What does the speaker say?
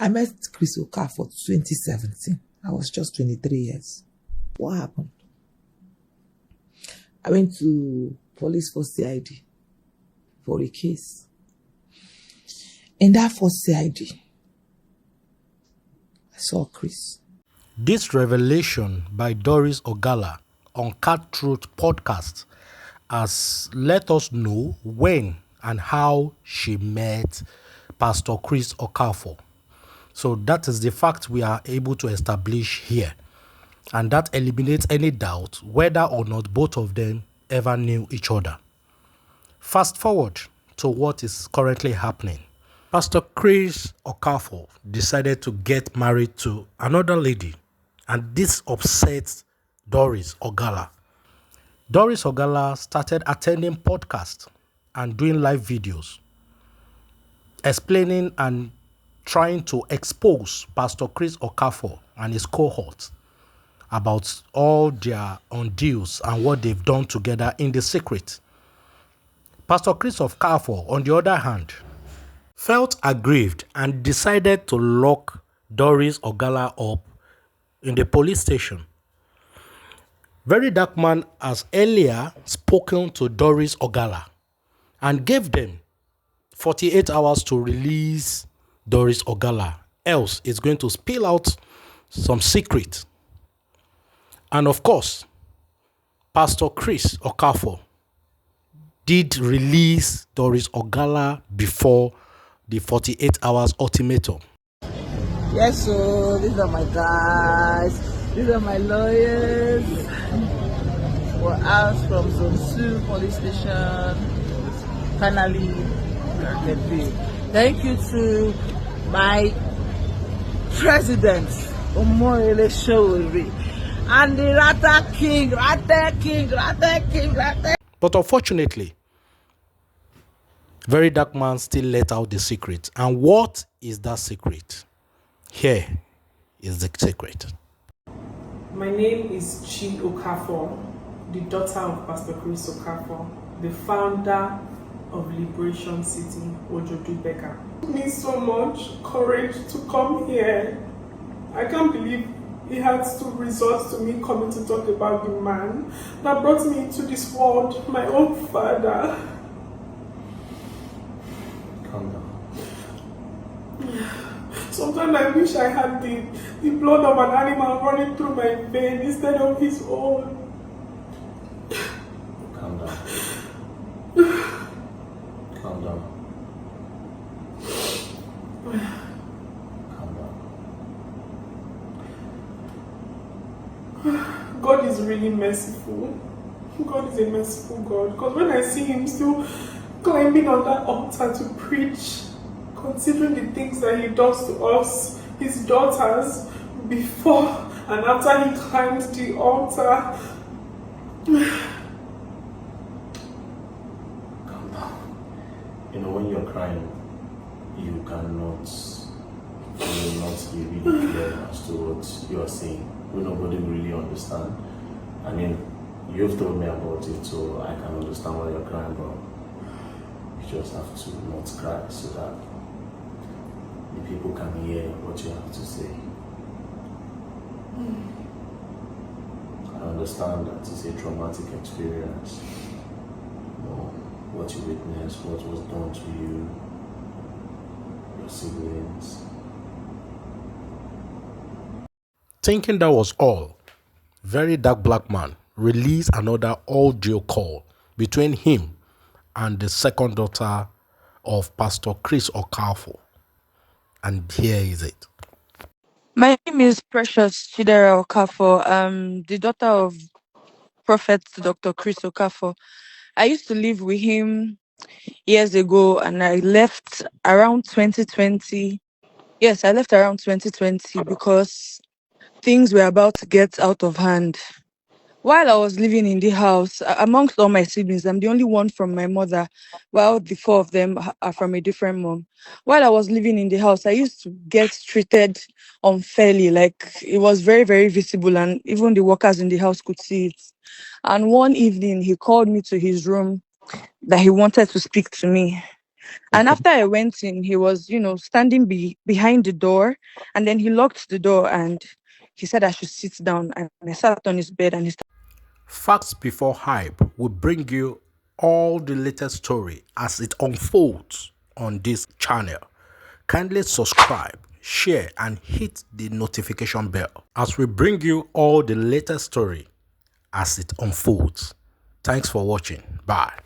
I met Chris Okafor 2017. I was just 23 years. What happened? I went to police for CID for a case. In that first CID, I saw Chris. This revelation by Doris Ogala on Cat Truth podcast has let us know when and how she met Pastor Chris Okafor. So that is the fact we are able to establish here. And that eliminates any doubt whether or not both of them ever knew each other. Fast forward to what is currently happening. Pastor Chris Okafor decided to get married to another lady, and this upsets Doris Ogala. Doris Ogala started attending podcasts and doing live videos, explaining and trying to expose Pastor Chris Okafor and his cohort about all their undeals and what they've done together in the secret. Pastor Chris Okafor, on the other hand, felt aggrieved and decided to lock Doris Ogala up in the police station. Verydarkblackman has earlier spoken to Doris Ogala and gave them 48 hours to release Doris Ogala, else it's going to spill out some secret. And of course, Pastor Chris Okafor did release Doris Ogala before the 48 hours ultimatum. Yes, so these are my guys. These are my lawyers. We're out from Zone 2 police station. Finally, get paid. Thank you to my president, Omoyele Showeri, and the Rata King. But unfortunately, Verydarkblackman still let out the secret. And what is that secret? Here is the secret. My name is Chi Okafor, the daughter of Pastor Chris Okafor, the founder of Liberation City, Ojodu Beka. It means so much courage to come here. I can't believe he had to resort to me coming to talk about the man that brought me into this world, my own father. Calm down. Sometimes I wish I had the blood of an animal running through my vein instead of his own. Calm down. Calm down. Calm down. God is really merciful. God is a merciful God. Because when I see him still climbing on that altar to preach, considering the things that he does to us, his daughters, before and after he climbed the altar. Calm down. You know, when you're crying, you will not be really clear as to what you are saying. Nobody will really understand. I mean, you've told me about it, so I can understand why you're crying, but you just have to not cry so that the people can hear what you have to say. I understand that it's a traumatic experience. What you witnessed, what was done to you, your siblings. Thinking that was all, Verydarkblackman released another audio call between him and the second daughter of Pastor Chris Okafor. And here is it. My name is Precious Chidera Okafor. The daughter of Prophet Dr. Chris Okafor. I used to live with him years ago, and I left around 2020. Yes, I left around 2020 because things were about to get out of hand. While I was living in the house, amongst all my siblings, I'm the only one from my mother, while the four of them are from a different mom. While I was living in the house, I used to get treated unfairly. Like, it was very, very visible, and even the workers in the house could see it. And one evening, he called me to his room that he wanted to speak to me. And after I went in, he was, standing behind the door, and then he locked the door and he said I should sit down. And I sat on his bed and he Facts Before Hype will bring you all the latest story as it unfolds on this channel. Kindly subscribe, share, and hit the notification bell as we bring you all the latest story as it unfolds. Thanks for watching. Bye.